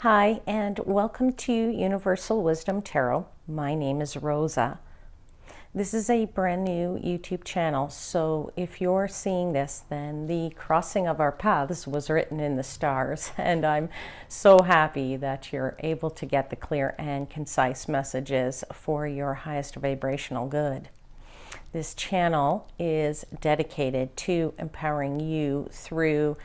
Hi, and welcome to Universal Wisdom Tarot. My name is Rosa. This is a brand new YouTube channel, so if you're seeing this, then the crossing of our paths was written in the stars, and I'm so happy that you're able to get the clear and concise messages for your highest vibrational good. This channel is dedicated to empowering you through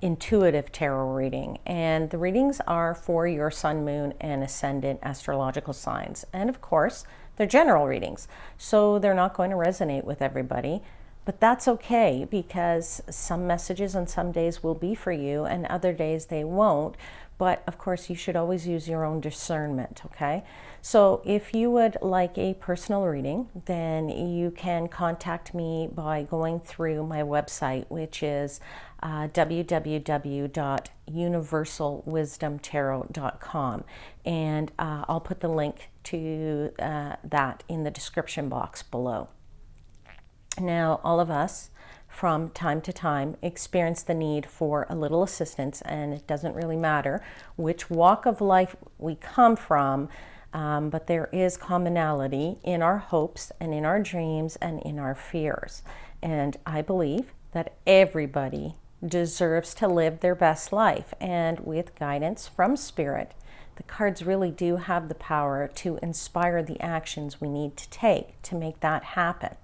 intuitive tarot reading, and the readings are for your sun, moon, and ascendant astrological signs, and of course they're general readings, so they're not going to resonate with everybody, but that's okay, because some messages on some days will be for you and other days they won't. But of course you should always use your own discernment. Okay, so if you would like a personal reading, then you can contact me by going through my website, which is www.universalwisdomtarot.com, and I'll put the link to that in the description box below. Now, all of us from time to time experience the need for a little assistance, and it doesn't really matter which walk of life we come from, but there is commonality in our hopes and in our dreams and in our fears. And I believe that everybody deserves to live their best life, and with guidance from Spirit, the cards really do have the power to inspire the actions we need to take to make that happen.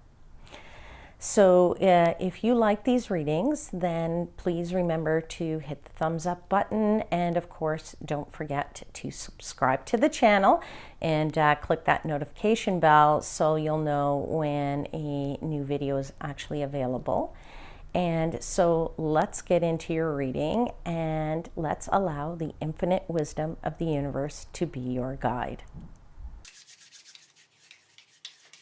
So if you like these readings, then please remember to hit the thumbs up button, and of course don't forget to subscribe to the channel and click that notification bell so you'll know when a new video is actually available. And so let's get into your reading, and let's allow the infinite wisdom of the universe to be your guide.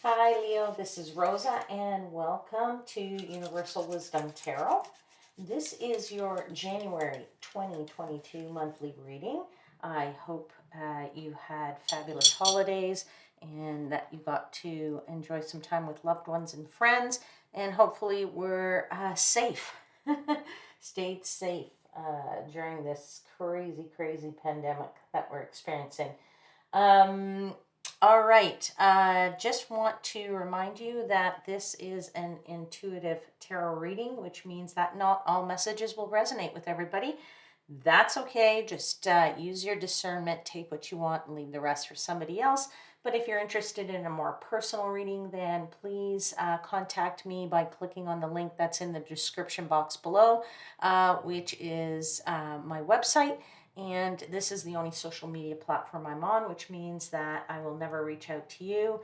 Hi Leo, this is Rosa, and welcome to Universal Wisdom Tarot. This is your January 2022 monthly reading. I hope you had fabulous holidays and that you got to enjoy some time with loved ones and friends, and hopefully we're safe, stayed safe during this crazy pandemic that we're experiencing. All right, just want to remind you that this is an intuitive tarot reading, which means that not all messages will resonate with everybody. That's okay, just use your discernment, take what you want and leave the rest for somebody else. But if you're interested in a more personal reading, then please contact me by clicking on the link that's in the description box below, which is my website. And this is the only social media platform I'm on, which means that I will never reach out to you.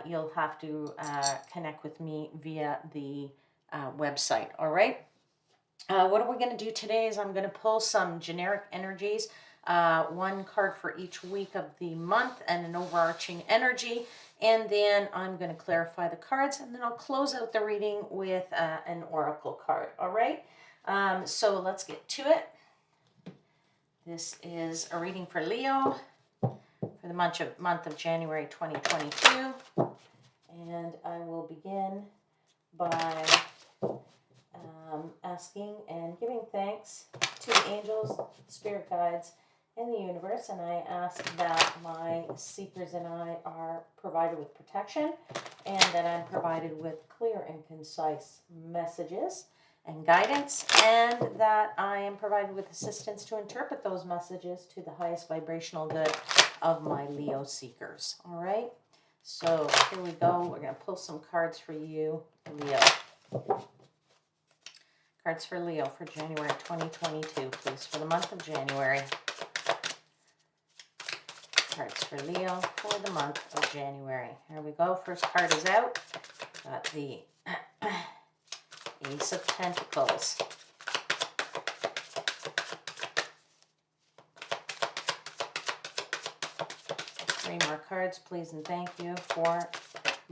You'll have to connect with me via the website. All right. What are we going to do today is I'm going to pull some generic energies, one card for each week of the month and an overarching energy. And then I'm going to clarify the cards, and then I'll close out the reading with an oracle card. All right. So let's get to it. This is a reading for Leo for the month of January 2022. And I will begin by asking and giving thanks to the angels, spirit guides, and the universe. And I ask that my seekers and I are provided with protection, and that I'm provided with clear and concise messages and guidance, and that I am provided with assistance to interpret those messages to the highest vibrational good of my Leo seekers. All right, so here we go. We're going to pull some cards for you, Leo. Cards for Leo for January 2022, please, for the month of January. Cards for Leo for the month of January. Here we go. First card is out. Got the Ace of Pentacles. Three more cards, please, and thank you for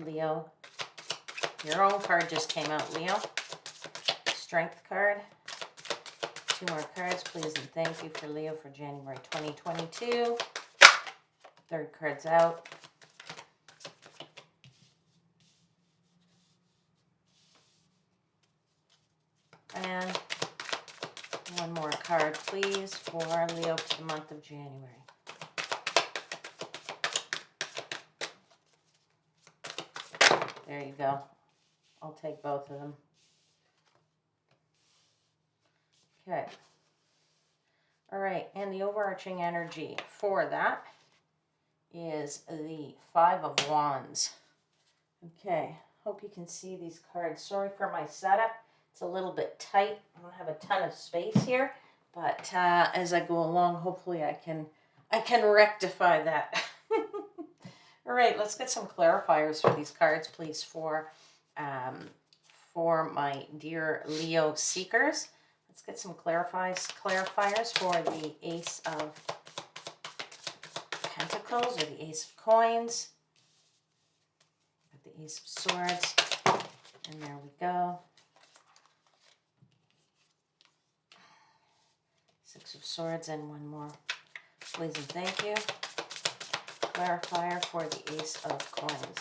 Leo. Your own card just came out, Leo. Strength card. Two more cards, please, and thank you for Leo for January 2022. Third card's out. And one more card, please, for Leo for the month of January. There you go. I'll take both of them. Okay. All right, and the overarching energy for that is the Five of Wands. Okay, hope you can see these cards. Sorry for my setup. It's a little bit tight. I don't have a ton of space here, but as I go along, hopefully I can rectify that. All right, let's get some clarifiers for these cards, please, for my dear Leo seekers. Let's get some clarifiers for the Ace of Pentacles or the Ace of Coins. The Ace of Swords, and there we go. Six of Swords and one more, please and thank you. Clarifier for the Ace of Coins.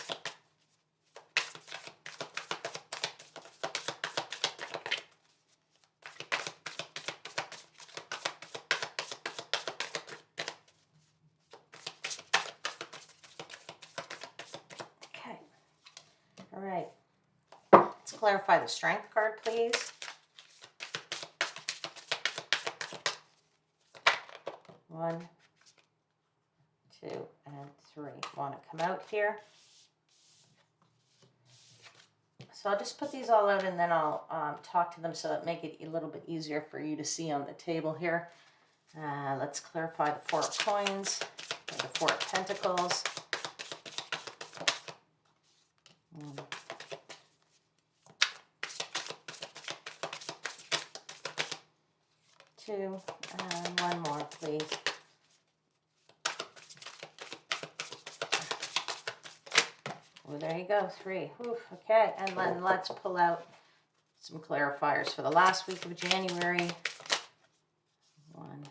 Okay. All right. Let's clarify the Strength card, please. One, two, and three. Want to come out here. So I'll just put these all out and then I'll talk to them so that make it a little bit easier for you to see on the table here. Let's clarify the Four of Coins, or the Four of Pentacles. One, two, and one more, please. Well, there you go, three. Oof, okay, and then let's pull out some clarifiers for the last week of January. One.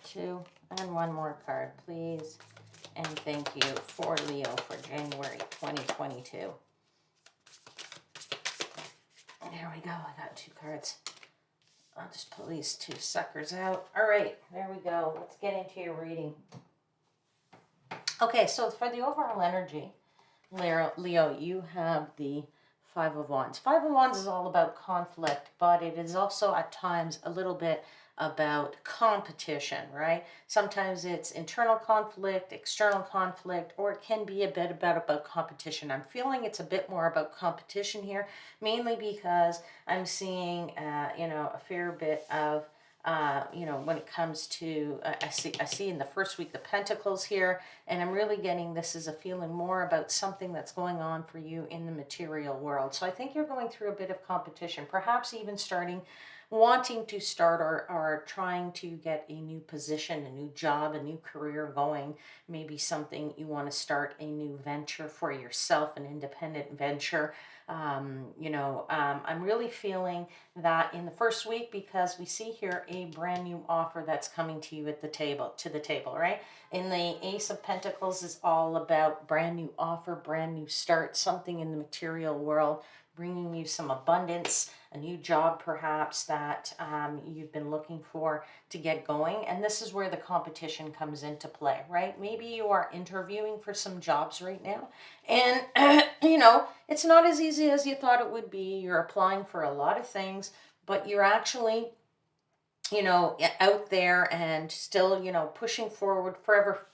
Two, and one more card, please. And thank you for Leo for January 2022. There we go. I got two cards. I'll just pull these two suckers out. All right, there we go. Let's get into your reading. Okay, so for the overall energy, Leo, you have the Five of Wands. Five of Wands is all about conflict, but it is also at times a little bit about competition, right? Sometimes it's internal conflict, external conflict, or it can be a bit about competition. I'm feeling it's a bit more about competition here, mainly because I'm seeing, a fair bit of when it comes to, I see in the first week the Pentacles here, and I'm really getting this as a feeling more about something that's going on for you in the material world. So I think you're going through a bit of competition, perhaps even wanting to start or trying to get a new position, a new job, a new career going, maybe something you want to start a new venture for yourself, an independent venture. I'm really feeling that in the first week, because we see here a brand new offer that's coming to you at the table, right? In the Ace of Pentacles is all about brand new offer, brand new start, something in the material world, bringing you some abundance, a new job perhaps that you've been looking for to get going. And this is where the competition comes into play, right? Maybe you are interviewing for some jobs right now, and it's not as easy as you thought it would be. You're applying for a lot of things, but you're actually out there and still, pushing forward,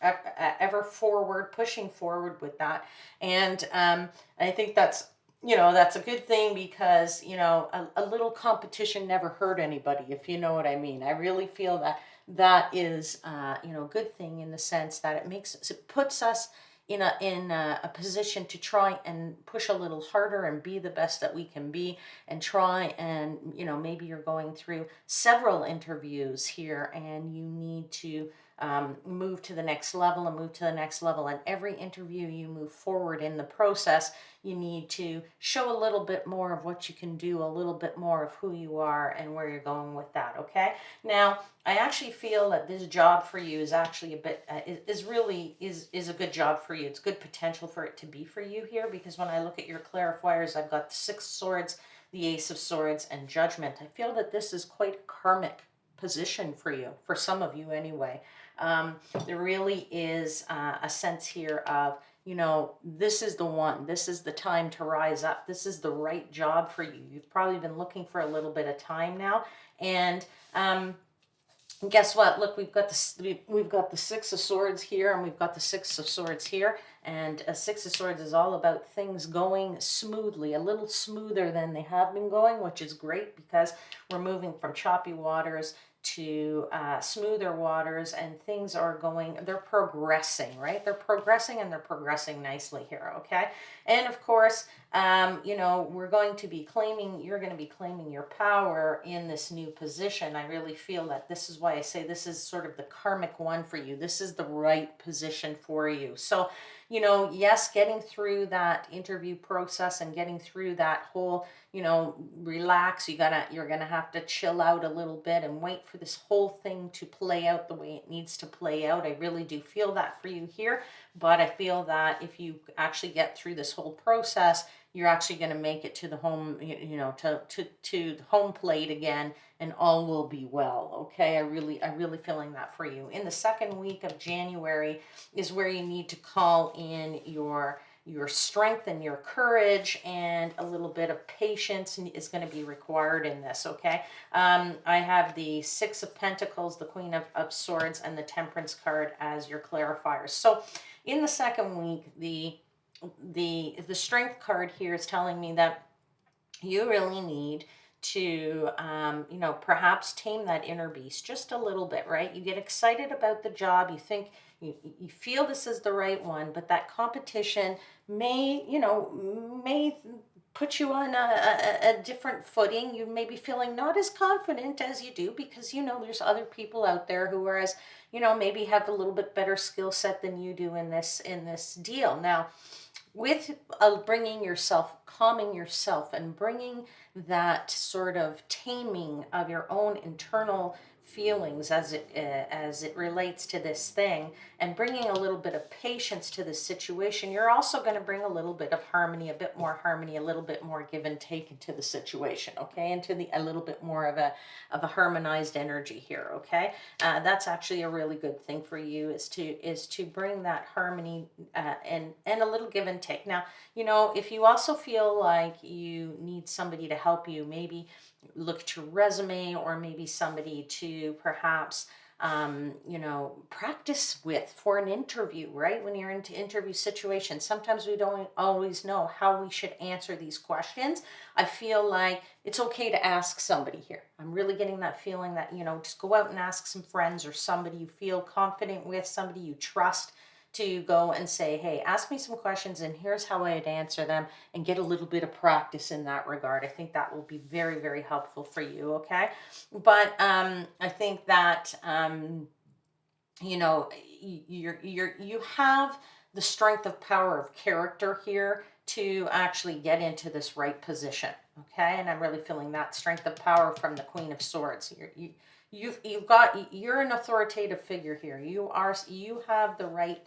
ever forward, pushing forward with that. And I think that's a good thing, because, a little competition never hurt anybody, if you know what I mean. I really feel that is, a good thing, in the sense that it puts us in a position to try and push a little harder and be the best that we can be, and try and, maybe you're going through several interviews here and you need to move to the next level and move to the next level. And every interview you move forward in the process, you need to show a little bit more of what you can do, a little bit more of who you are and where you're going with that. Okay. Now, I actually feel that this job for you is actually a bit, is a good job for you. It's good potential for it to be for you here, because when I look at your clarifiers, I've got the Six of Swords, the Ace of Swords, and Judgment. I feel that this is quite a karmic position for you, for some of you anyway. There really is a sense here of, this is the one, this is the time to rise up. This is the right job for you. You've probably been looking for a little bit of time now. And guess what? Look, we've got the Six of Swords here, and we've got the Six of Swords here. And a Six of Swords is all about things going smoothly, a little smoother than they have been going, which is great because we're moving from choppy waters to smoother waters, and things are they're progressing, right? They're progressing, and they're progressing nicely here, okay? And of course, you're going to be claiming your power in this new position. I really feel that this is why I say this is sort of the karmic one for you. This is the right position for you. So, yes, getting through that interview process and getting through that whole, relax. You're gonna have to chill out a little bit and wait for this whole thing to play out the way it needs to play out. I really do feel that for you here, but I feel that if you actually get through this whole process, you're actually going to make it to the home, to the home plate again, and all will be well. Okay, I'm really feeling that for you. In the second week of January is where you need to call in your strength and your courage, and a little bit of patience is going to be required in this. Okay, I have the Six of Pentacles, the Queen of Swords, and the Temperance card as your clarifiers. So in the second week, the strength card here is telling me that you really need to perhaps tame that inner beast just a little bit, right? You get excited about the job, you think you feel this is the right one, but that competition may put you on a different footing. You may be feeling not as confident as you do, because there's other people out there who are as maybe have a little bit better skill set than you do in this deal. Now, with calming yourself, and bringing that sort of taming of your own internal feelings as it relates to this thing, and bringing a little bit of patience to this situation, you're also going to bring a little bit of harmony, a bit more harmony, a little bit more give and take into the situation, okay, into a little bit more of a harmonized energy here, okay. That's actually a really good thing for you, is to bring that harmony and a little give and take. Now, if you also feel like you need somebody to help you, maybe look at your resume, or maybe somebody to perhaps practice with for an interview, right? When you're into interview situations, sometimes we don't always know how we should answer these questions. I feel like it's okay to ask somebody here. I'm really getting that feeling that, just go out and ask some friends, or somebody you feel confident with, somebody you trust, to go and say, hey, ask me some questions and here's how I'd answer them, and get a little bit of practice in that regard. I think that will be very, very helpful for you, okay? But I think that, you have the strength of power of character here to actually get into this right position, okay? And I'm really feeling that strength of power from the Queen of Swords. You're an authoritative figure here. You have the right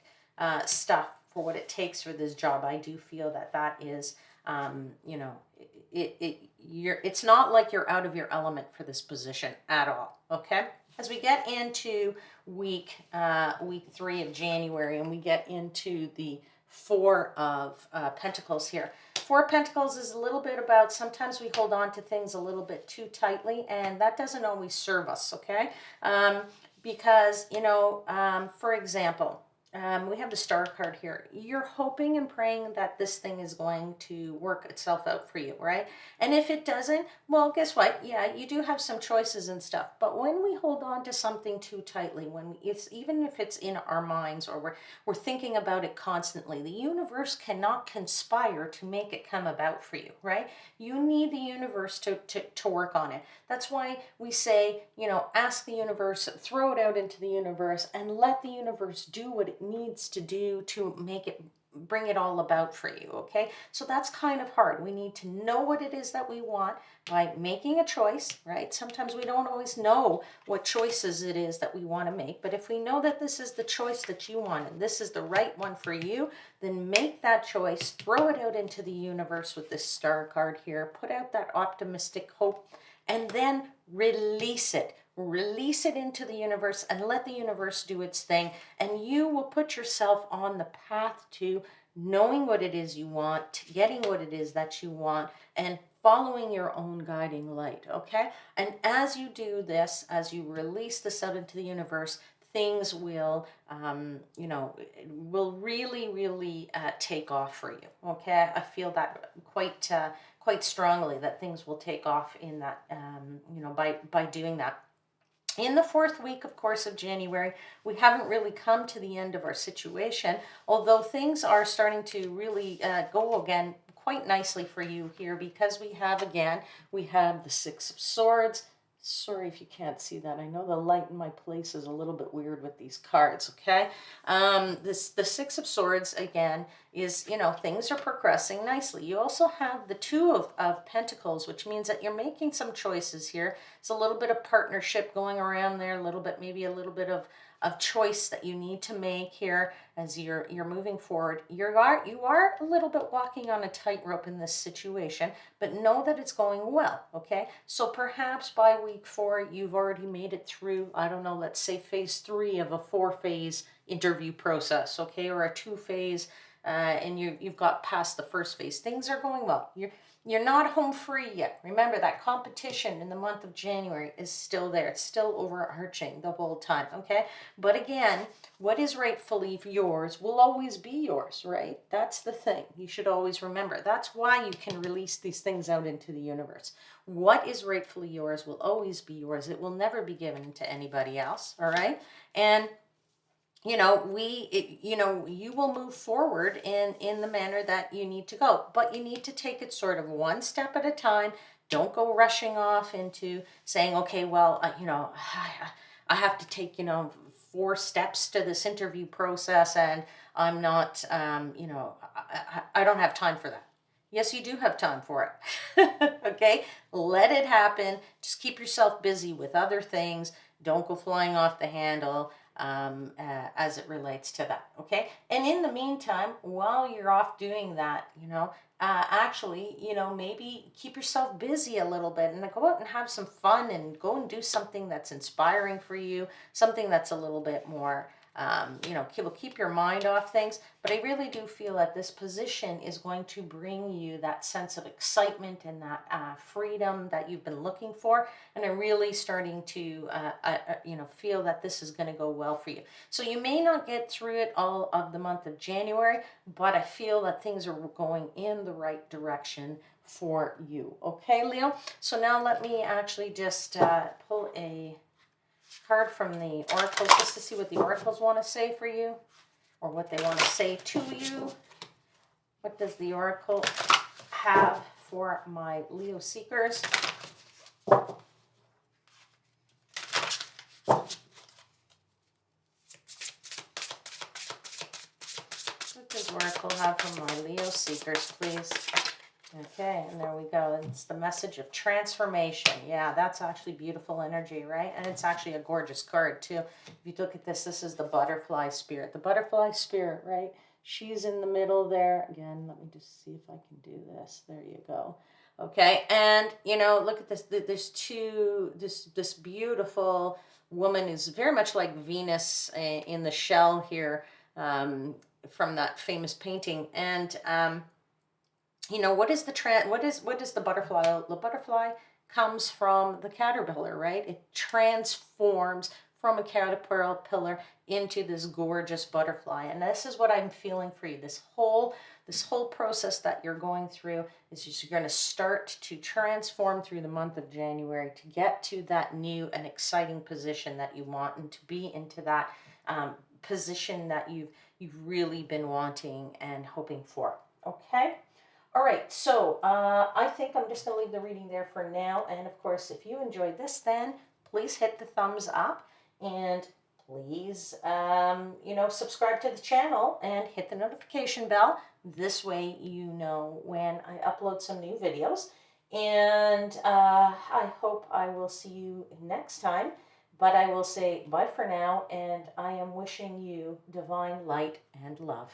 stuff for what it takes for this job. I do feel that is, it's not like you're out of your element for this position at all. Okay. As we get into week 3 of January, and we get into the Four of Pentacles here. Four of Pentacles is a little bit about, sometimes we hold on to things a little bit too tightly, and that doesn't always serve us. Okay. Because, for example, we have the star card here. You're hoping and praying that this thing is going to work itself out for you, right? And if it doesn't, well, guess what? Yeah, you do have some choices and stuff. But when we hold on to something too tightly, it's even if it's in our minds or we're thinking about it constantly, the universe cannot conspire to make it come about for you, right? You need the universe to work on it. That's why we say, ask the universe, throw it out into the universe, and let the universe do what it needs to do to bring it all about for you, okay? So that's kind of hard. We need to know what it is that we want by making a choice, right? Sometimes we don't always know what choices it is that we want to make, but if we know that this is the choice that you want and this is the right one for you, then make that choice, throw it out into the universe with this star card here, put out that optimistic hope, and then release it. Release it into the universe and let the universe do its thing. And you will put yourself on the path to knowing what it is you want, getting what it is that you want, and following your own guiding light, okay? And as you do this, as you release this out into the universe, things will really, really take off for you, okay? I feel that quite strongly that things will take off in that, by doing that. In the fourth week, of course, of January, we haven't really come to the end of our situation, although things are starting to really go again quite nicely for you here because we have the Six of Swords. Sorry if you can't see that. I know the light in my place is a little bit weird with these cards, okay? The Six of Swords, again, is, things are progressing nicely. You also have the Two of Pentacles, which means that you're making some choices here. It's a little bit of partnership going around there, maybe a little bit of choice that you need to make here as you're moving forward. You are a little bit walking on a tightrope in this situation, but know that it's going well, okay? So perhaps by week 4, you've already made it through, I don't know, let's say phase 3 of a 4-phase interview process, okay? Or a 2-phase, and you've got past the first phase. Things are going well. You're not home free yet. Remember, that competition in the month of January is still there. It's still overarching the whole time, okay? But again, what is rightfully yours will always be yours, right? That's the thing. You should always remember. That's why you can release these things out into the universe. What is rightfully yours will always be yours. It will never be given to anybody else, all right? And you will move forward in the manner that you need to go, but you need to take it sort of one step at a time. Don't go rushing off into saying, okay, well, I have to take, 4 steps to this interview process and I'm not, I don't have time for that. Yes, you do have time for it. Okay, let it happen. Just keep yourself busy with other things. Don't go flying off the handle as it relates to that, okay? And in the meantime, while you're off doing that, actually, maybe keep yourself busy a little bit and go out and have some fun and go and do something that's inspiring for you, something that's a little bit more, will keep your mind off things. But I really do feel that this position is going to bring you that sense of excitement and that freedom that you've been looking for. And I'm really starting to, feel that this is going to go well for you. So you may not get through it all of the month of January, but I feel that things are going in the right direction for you. Okay, Leo? So now let me actually just pull a card from the oracles just to see what the oracles want to say for you or what they want to say to you. What does the oracle have for my Leo seekers? What does oracle have for my Leo seekers, please? Okay, and there we go. It's the message of transformation. Yeah, that's actually beautiful energy, right? And it's actually a gorgeous card, too. If you look at this is the butterfly spirit. The butterfly spirit, right? She's in the middle there. Again, let me just see if I can do this. There you go. Okay, and, look at this. This beautiful woman is very much like Venus in the shell here from that famous painting. And, what is the butterfly? The butterfly comes from the caterpillar, right? It transforms from a caterpillar into this gorgeous butterfly. And this is what I'm feeling for you. This whole process that you're going through is just you're going to start to transform through the month of January to get to that new and exciting position that you want, and to be into that position that you've really been wanting and hoping for. Okay. All right, so I think I'm just going to leave the reading there for now. And of course, if you enjoyed this, then please hit the thumbs up, and please, subscribe to the channel and hit the notification bell. This way you know when I upload some new videos. And I hope I will see you next time. But I will say bye for now, and I am wishing you divine light and love.